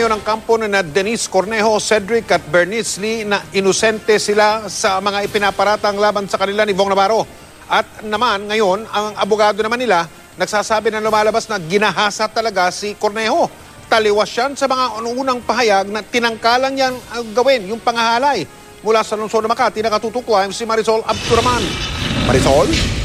ngayon ang kampo na Denise Cornejo, Cedric at Bernice Lee na inosente sila sa mga ipinaparatang laban sa kanila ni Bong Navarro. At naman ngayon, ang abogado naman nila nagsasabi na lumalabas na ginahasa talaga si Cornejo. Taliwas yan sa mga unang pahayag na tinangkalang yan gawin, yung pangahalay. Mula sa lungsod ng Makati, nakatutuklaw si Marisol Abduraman. Marisol?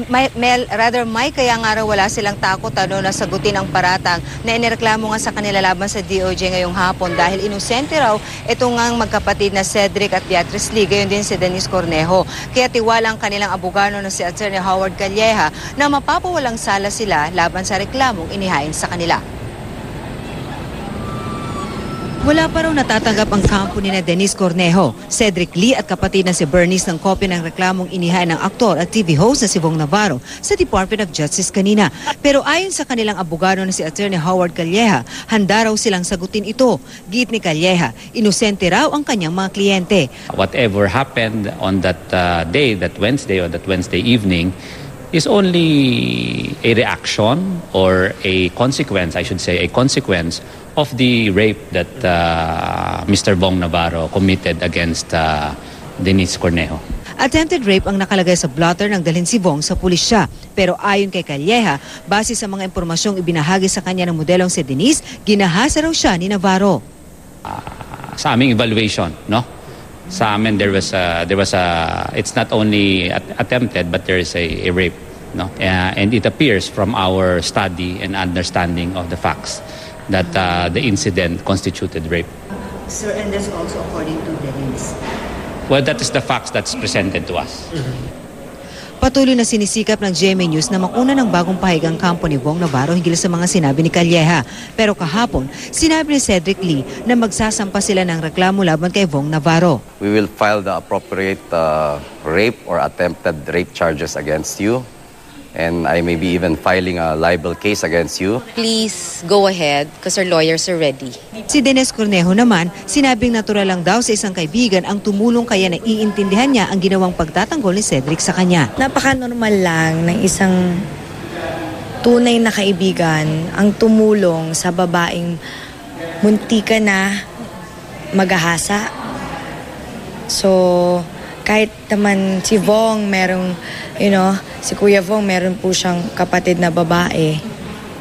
Mike, kaya nga raw wala silang takot na sagutin ang paratang na inireklamo nga sa kanila laban sa DOJ ngayong hapon dahil inosente raw itong ang magkapatid na Cedric at Beatrice Lee, gayon din si Denise Cornejo. Kaya tiwala ang kanilang abogado na si Attorney Howard Calleja na mapapawalang sala sila laban sa reklamong inihain sa kanila. Wala pa raw natatanggap ang kampo ni na Denise Cornejo, Cedric Lee at kapatid na si Bernice ng kopya ng reklamong inihain ng aktor at TV host na si Bong Navarro sa Department of Justice kanina. Pero ayon sa kanilang abogado na si Attorney Howard Calleja, handa raw silang sagutin ito. Giit ni Calleja, inosente raw ang kanyang mga kliyente. Whatever happened on that day, that Wednesday or that Wednesday evening, is only a reaction or a consequence, I should say, a consequence of the rape that Mr. Bong Navarro committed against Denise Cornejo. Attempted rape ang nakalagay sa blotter ng dalhin si Bong sa pulisya. Pero ayon kay Calleja, base sa mga impormasyong ibinahagi sa kanya ng modelong si Denise, ginahasa raw siya ni Navarro. Sa aming evaluation, no? Sa amin it's not only attempted but there is a rape, no? And it appears from our study and understanding of the facts that the incident constituted rape. Sir, and that's also according to Denise. Well, that is the facts that's presented to us. Patuloy na sinisikap ng GMA News na makuna ng bagong pahayag ang kampo ni Bong Navarro hinggil sa mga sinabi ni Calleja. Pero kahapon, sinabi ni Cedric Lee na magsasampa sila ng reklamo laban kay Bong Navarro. We will file the appropriate rape or attempted rape charges against you. And I may be even filing a libel case against you. Please go ahead because our lawyers are ready. Si Denise Cornejo naman, sinabing natural lang daw sa isang kaibigan ang tumulong kaya na iintindihan niya ang ginawang pagtatanggol ni Cedric sa kanya. Napaka-normal lang ng isang tunay na kaibigan ang tumulong sa babaeng muntika na maghahasa. So, kahit naman si Bong merong, si Kuya Bong meron po siyang kapatid na babae.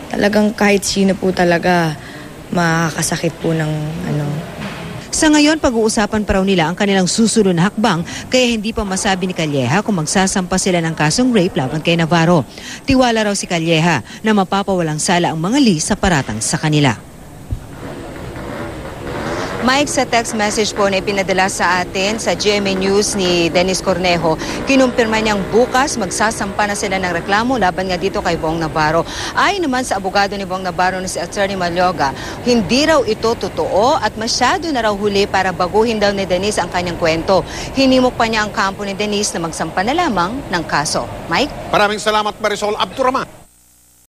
Talagang kahit sino po talaga makakasakit po ng Sa ngayon, pag-uusapan pa raw nila ang kanilang susunod na hakbang kaya hindi pa masabi ni Calleja kung magsasampa sila ng kasong rape laban kay Navarro. Tiwala raw si Calleja na mapapawalang sala ang mga Lee sa paratang sa kanila. Mike, sa text message po na ipinadala sa atin sa GMA News ni Denise Cornejo, kinumpirma niyang bukas magsasampa na sila ng reklamo laban nga dito kay Bong Navarro. Ayon naman sa abogado ni Bong Navarro na si Attorney Malyoga, hindi raw ito totoo at masyado na raw huli para baguhin daw ni Denise ang kanyang kwento. Hinimok pa niya ang kampo ni Denise na magsampa na lamang ng kaso. Mike? Maraming salamat, Marisol Abduraman.